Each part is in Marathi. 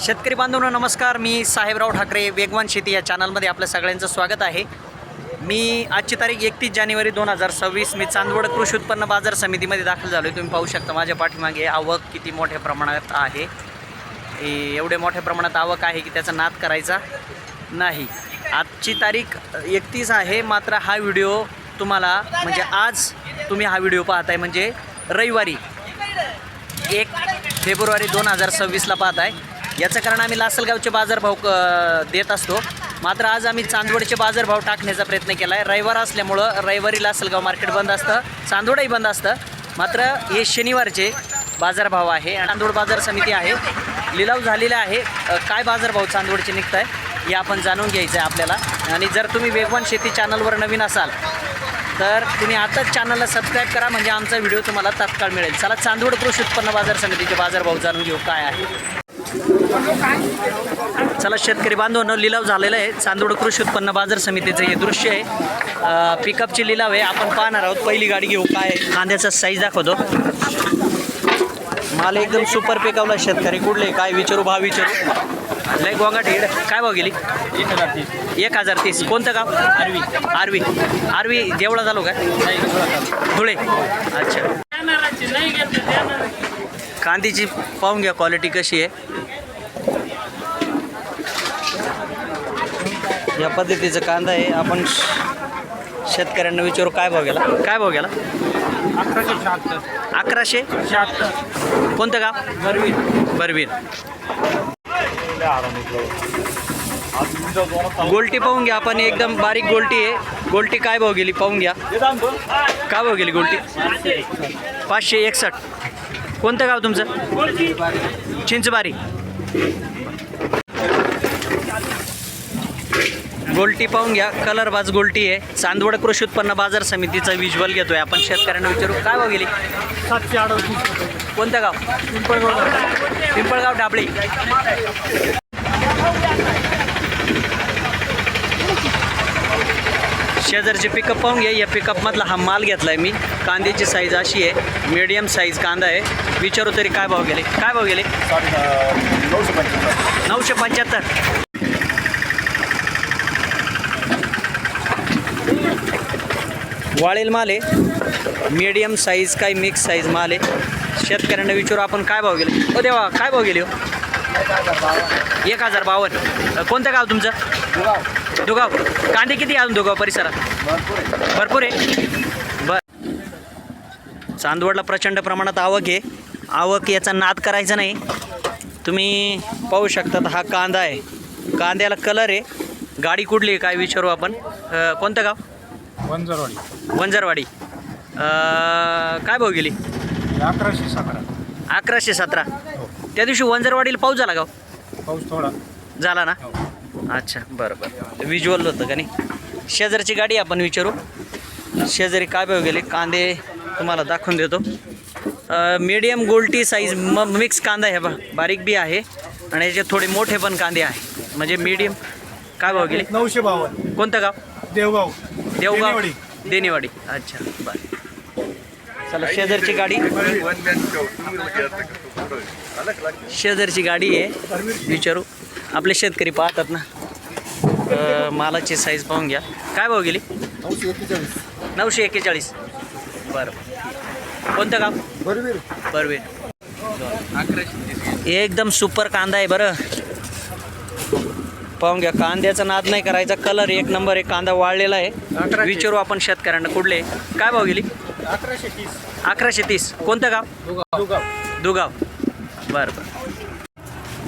शेतकरी बांधवांनो नमस्कार. मी साहेबराव ठाकरे वेगवान शेती या चॅनलमध्ये आपल्या सगळ्यांचं स्वागत आहे. मी आजची तारीख 31 जानेवारी 2026. मी चांदवड कृषी उत्पन्न बाजार समितीमध्ये दाखल झालो आहे. तुम्ही पाहू शकता माझ्या पाठीमागे आवक किती मोठ्या प्रमाणात आहे. एवढे मोठ्या प्रमाणात आवक आहे की त्याचा नाद करायचा नाही. आजची तारीख 31 आहे, मात्र हा व्हिडिओ तुम्हाला म्हणजे आज तुम्ही हा व्हिडिओ पाहताय म्हणजे रविवारी 1 फेब्रुवारी 2026ला पाहताय. याचं कारण आम्ही लासलगावचे बाजारभाव देत असतो, मात्र आज आम्ही चांदवडचे बाजारभाव टाकण्याचा प्रयत्न केला आहे. रविवार असल्यामुळं रविवारी लासलगाव मार्केट बंद असतं, चांदवडही बंद असतं. मात्र हे शनिवारचे बाजारभाव आहे. चांदवड बाजार समिती आहे, लिलाव झालेला आहे. काय बाजारभाव चांदवडचे निघत आहे हे आपण जाणून घ्यायचं आहे आपल्याला. आणि जर तुम्ही वेगवान शेती चॅनलवर नवीन असाल तर तुम्ही आताच चॅनलला सबस्क्राईब करा, म्हणजे आमचा व्हिडिओ तुम्हाला तात्काळ मिळेल. चला चांदवड कृषी उत्पन्न बाजार समितीचे बाजारभाव जाणून घेऊ काय आहे. चला शेतकरी बांधवांनो, लिलाव झालेला आहे. चांदवड कृषी उत्पन्न बाजार समितीचं हे दृश्य आहे. पिकअपची लिलाव आहे. आपण पाहणार आहोत. पहिली गाडी घेऊ. काय कांद्याचा साईज दाखवतो. माल एकदम सुपर पिकवला. शेतकरी कुठले काय विचारू, भाव विचारू. लय गोंगाट हेड. काय भाव गेली? 1030. कोणतं गाव? आरवी देवळा झालो का? धुळे. अच्छा. कांद्याची पाहून घ्या क्वालिटी कशी आहे. या पद्धतीचं कांदा आहे. आपण शेतकऱ्यांना विचारू काय भाव गेला. काय भाव गेला? 1176. कोणतं गाव? बरवीर. गोल्टी पाहून घ्या आपण. एकदम बारीक गोल्टी आहे. गोल्टी काय भाव गेली पाहून घ्या. काय भाव गेली गोल्टी? 561. कोणतं गाव तुमचं? चिंचबारी. गोल्टी पाहून घ्या. कलरबाज गोल्टी आहे. चांदवड कृषी उत्पन्न बाजार समितीचा व्हिज्युअल घेतोय आपण. शेतकऱ्यांना विचारू काय भाव गेली? 738. कोणतं गाव? पिंपळगाव डाबळी. शेजारचे पिकअप पाहून घ्या. या पिकअपमधला हा माल घेतला आहे मी. कांद्याची साईज अशी आहे, मीडियम साईज कांदा आहे. विचारू तरी काय भाव गेले? काय भाव गेले? 975. वाळेल माल आहे. मीडियम साईज काय मिक्स साईज माल आहे. शेतकऱ्यांना विचारू आपण काय भाव गेले. ओ देवा काय भाव गेले? 1052. कोणतं गाव तुमचं? दुगाव. कांदे किती अजून दुगाव परिसरात? भरपूर आहे. चांदवडला प्रचंड प्रमाणात आवक आहे. आवक याचा नाद करायचा नाही. तुम्ही पाहू शकता हा कांदा आहे. कांद्याला कलर आहे. गाडी कुठली काय विचारू आपण. कोणतं गाव? वंजरवाडी. काय भाव गेली? 1117. त्या दिवशी वंजरवाडीला पाऊस झाला गाव? पाऊस थोडा झाला ना. अच्छा बरं. व्हिज्युअल होतं का नाही. शेजारची गाडी आपण विचारू. शेजारी काय भाव गेले? कांदे तुम्हाला दाखवून देतो. मीडियम गोल्टी साईज मिक्स कांदा आहे बा. बारीक बी आहे आणि याचे थोडे मोठे पण कांदे आहे, म्हणजे मीडियम. काय भाव गेले? 952. कोणतं गाव? देवगाव. देनेवाडी. अच्छा बरं. चला शेजारची गाडी. शेजारची गाडी आहे विचारू. आपले शेतकरी पाहतात ना. मालाची साईज पाहून घ्या. काय भाव गेली? 941. बरं. कोणतं गाव? बरवीर. एकदम सुपर कांदा आहे बरं. पाहून घ्या. कांद्याचा नाद नाही करायचा. कलर एक नंबर आहे. कांदा वाळलेला आहे. विचारू आपण शेतकऱ्यांना कुठले. काय भाव गेली? 1130. कोणतं गाव? दुगाव. बरं.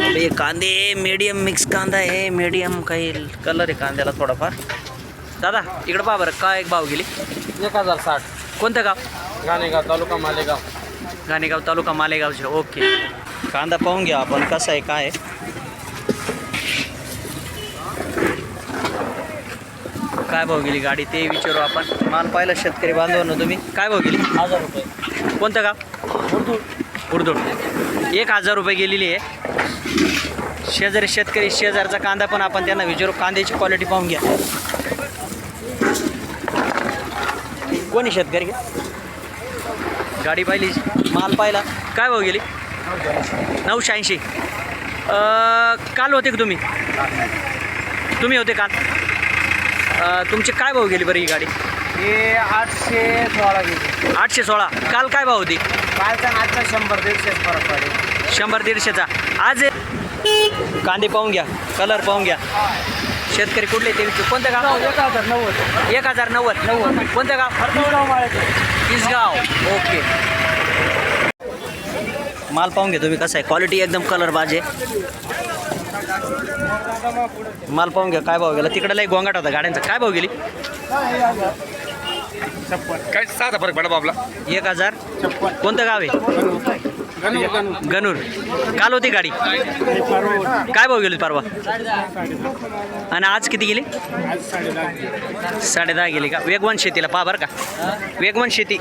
हे कांदे मीडियम मिक्स कांदा आहे. मीडियम काही कलर आहे कांद्याला थोडाफार. दादा इकडं पहा बरं. काय भाव गेली? 1060. कोणतं गाव? गाणेगाव तालुका मालेगाव. गाणेगाव तालुका मालेगावचे. ओके. कांदा पाहून घ्या आपण कसा आहे काय आहे. काय भाव गेली गाडी ते विचारू आपण. माल पाहिला शेतकरी बांधवांनो तुम्ही. काय भाव गेली? 1000 रुपये. कोणतं गाव? उर्दूळ. 1000 रुपये गेलेली आहे. शेजारी शेतकरी शेजारचा कांदा पण आपण त्यांना विचारू. कांद्याची क्वालिटी पाहून घ्या. कोणी शेतकरी गाडी पाहिली, माल पाहिला. काय भाव गेली? 980. काल होते का तुम्ही होते काल? तुमची काय भाव गेली बरं ही गाडी? हे 816 गेली. 816. काल काय भाव होती? कालचा आजचा 100-150 फरक पडेल. 100-150चा. आज कांदे पाहून घ्या, कलर पाहून घ्या. शेतकरी कुठले ते कोणतं गाव? 1090. 1090. कोणतं गाव? इसगाव. ओके. माल पाहून घ्या तुम्ही कसा आहे, क्वालिटी एकदम कलर बाजे. माल पाहून घ्या काय भाव गेला. तिकडे लई गोंगाट होता गाड्यांचा. काय भाव गेली? काय 6 फरक पडला आपला. 1000. कोणतं गाव आहे? गणूर. काल होती गाडी. काय भाव गेली परवा? आणि आज किती गेली? 10.5 गेली का? वेगवान शेतीला पहा बरं का, वेगवान शेती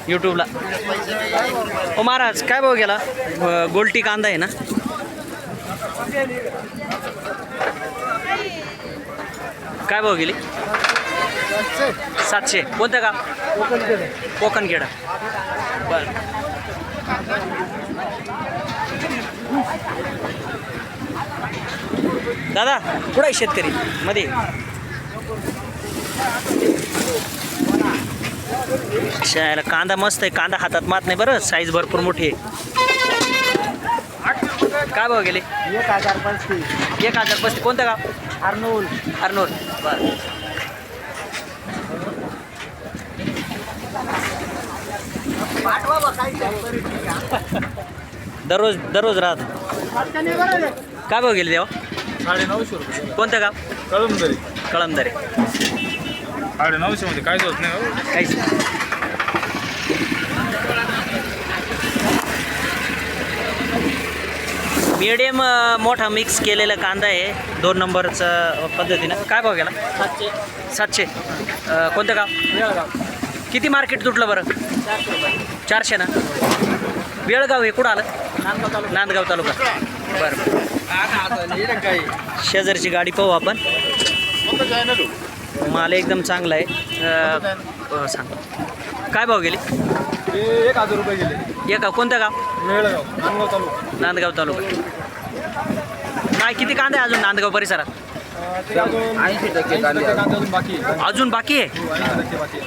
यूट्यूबला. ओ महाराज काय भाव गेला? गोल्टी कांदा आहे ना? काय भाव गेली? 700. कोणतं का? कोकणखेडा. बरं. दादा कुठं आहे शेतकरी मध्ये? शाळेला कांदा मस्त आहे. कांदा हातात मात नाही बरं, साईज भरपूर मोठी आहे. काय भाव गेले? 1035. 1035. कोणतं गाव? अर्नोल. बरं. दररोज राहत. काय भाव गेले देवा? 950 रुपये. कोणतं गाव? कळमदरी. 950 मध्ये काहीच होत नाही. काहीच नाही. मीडियम मोठा मिक्स केलेला कांदा आहे 2 नंबरचं पद्धतीनं. काय भाव गेला? 700. कोणतं गाव? किती मार्केट तुटलं बरं? 400 ना? बेळगाव हे कुठं आलं? नांदगाव तालुका. बरं. शेजारची गाडी पाहू आपण. माल एकदम चांगला आहे. सांग काय भाव गेली? 1000 रुपये गेले. कोणतं गाव? बेळगाव, नांदगाव तालुका. काय किती कांदा आहे अजून नांदगाव परिसरात? 80% बाकी आहे. अजून बाकी आहे? 80% बाकी आहे.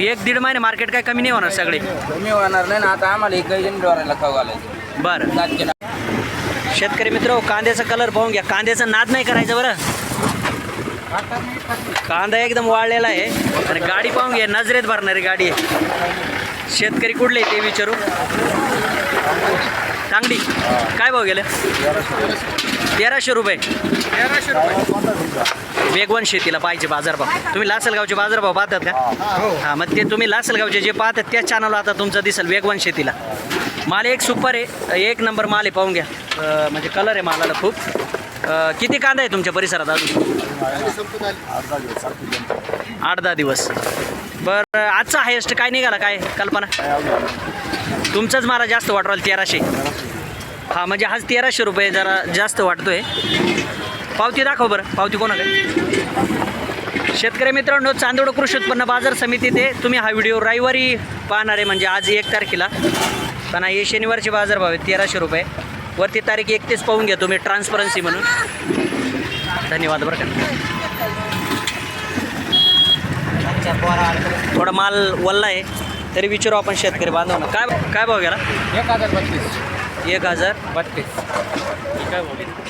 1-1.5 महिने मार्केट काय कमी नाही होणार सगळे? कमी होणार नाही ना. आता आम्हाला एक गैजन डोरायला खाऊ घालायचं. बरं. शेतकरी मित्र कांद्याचा कलर पाहून घ्या. कांद्याचा नाद नाही करायचं बरं. कांदा एकदम वाळलेला आहे आणि गाडी पाहून घ्या, नजरेत भरणारी गाडी आहे. शेतकरी कुठले ते विचारू. तांगडी. काय भाव गेले? 1300 रुपये. वेगवान शेतीला पाहिजे बाजारभाव. तुम्ही लासलगावचे बाजारभाव पाहतात का? हां, मग ते तुम्ही लासलगावचे जे पाहतात त्या चॅनलला आता तुमचं दिसेल वेगवान शेतीला. माल एक सुपर आहे, 1 नंबर माल आहे. पाहून घ्या, म्हणजे कलर आहे मालाला खूप. किती कांदा आहे तुमच्या परिसरात अजून? 8-10 दिवस. बरं, आजचा हायेस्ट काय निघाला? काय कल्पना? तुमचंच मला जास्त वाटू राहिलं 1300. हां, म्हणजे आज 1300 रुपये जरा जास्त वाटतोय. पावती दाखव बरं. पावती कोणाकडे? शेतकरी मित्रांनो, चांदोड कृषी उत्पन्न बाजार समिती ते तुम्ही हा व्हिडिओ रविवारी पाहणार आहे, म्हणजे आज 1 तारखेला. पण हे शनिवारचे बाजारभाव आहे 1300 रुपये. वरती तारीख 31 पाहून घ्या तुम्ही, ट्रान्सपरन्सी म्हणून. धन्यवाद बरं का. थोडा माल वल्ला आहे तरी विचारू आपण शेतकरी बांधव. काय भाव गेला? 1032. 1032.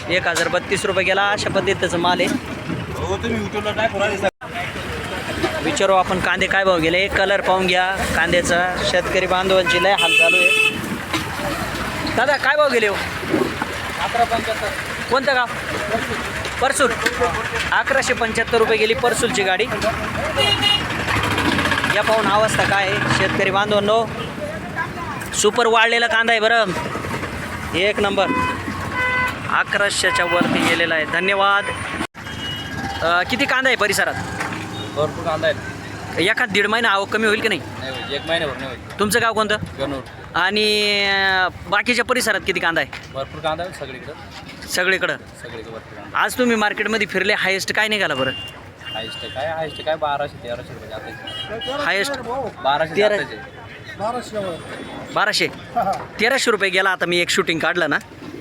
1032 रुपये गेला. अशा पद्धतीचं माल आहे. विचारू आपण कांदे काय भाव गेले. कलर पाहून घ्या कांद्याचा. शेतकरी बांधवांची लय हाल चालू आहे. दादा काय भाव गेले हो? 1175. कोणतं गाव? परसूल. 1175 रुपये गेली परसूलची गाडी. या पाहून अवस्था काय आहे शेतकरी बांधवांनो. सुपर वाढलेला कांदा आहे बरं, 1 नंबर. 1100च्या वरती गेलेला आहे. धन्यवाद. किती कांदा आहे परिसरात? भरपूर कांदा आहे. 1-1.5 महिना आवक कमी होईल की नाही? नाही, 1 महिन्याभर नाही होईल. तुमचं गाव कोणतं? गणूर. आणि बाकीच्या परिसरात किती कांदा आहे? भरपूर कांदा आहे सगळीकडं. सगळीकडं. भरपूर कांदा. आज तुम्ही मार्केटमध्ये फिरले, हायेस्ट काय निघाला बरं? हायस्ट काय 1200-1300 रुपये जाते. हायेस्ट 1200. 1200. 1300 रुपये गेला. आता मी एक शूटिंग काढलं ना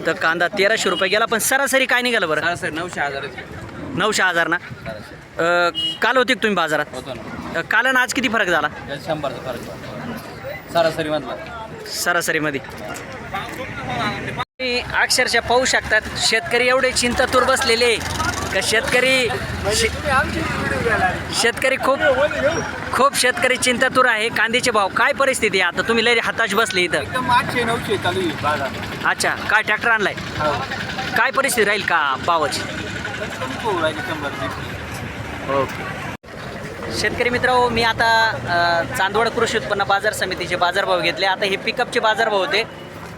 तर कांदा 1300 रुपये गेला, पण सरासरी काय निघालं बरं? सरासरी 900,000 9,000 ना. काल होते का तुम्ही बाजारात? होतो ना. काल आणि आज किती फरक झाला 100चा फरक सरासरी मधला. सरासरीमध्ये? तुम्ही अक्षरशः पाहू शकतात शेतकरी एवढे चिंतातूर बसलेले का शेतकरी खूप शेतकरी चिंतातूर आहे. कांद्याचे भाव काय परिस्थिती आहे आता? तुम्ही लय हताश बसले इथं. एकदम 800-900 चालू आहे बाजार. अच्छा, काय ट्रॅक्टर आणलाय? काय परिस्थिती राहील का भावाची? शेतकरी मित्रांनो, मी आता चांदवड कृषी उत्पन्न बाजार समितीचे बाजारभाव घेतले. आता हे पिकअपचे बाजारभाव होते.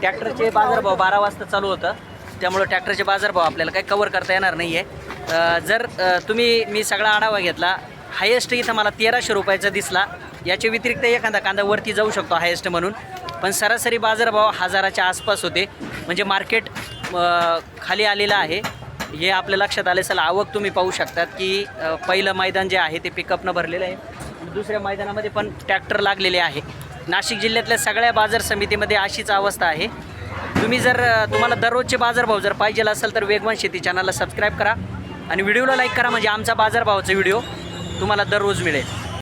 ट्रॅक्टरचे बाजारभाव 12 वाजता चालू होतं, त्यामुळं ट्रॅक्टरचे बाजारभाव आपल्याला काही कवर करता येणार नाही आहे. जर मी सगळा आढावा घेतला, हायेस्ट इथं मला 1300 रुपयाचा दिसला. याच्या व्यतिरिक्त एखादा कांदा वरती जाऊ शकतो हायेस्ट म्हणून, पण सरासरी बाजारभाव 1000च्या आसपास होते. म्हणजे मार्केट खाली आलेलं आहे हे आपल्या लक्षात आले. चला, आवक तुम्ही पाहू शकतात की पहिलं मैदान जे आहे ते पिकअपनं भरलेलं आहे. दुसऱ्या मैदानामध्ये पण ट्रॅक्टर लागलेले आहे. नाशिक जिल्ह्यातल्या सगळ्या बाजार समितीमध्ये अशीच अवस्था आहे. तुम्ही जर तुम्हाला दररोजचे बाजारभाव जर पाहिजे असेल तर वेगवान शेती चॅनलला सबस्क्राईब करा आणि व्हिडिओला लाईक करा, म्हणजे आमचा बाजारभावाचा व्हिडिओ तुम्हाला दररोज मिळेल.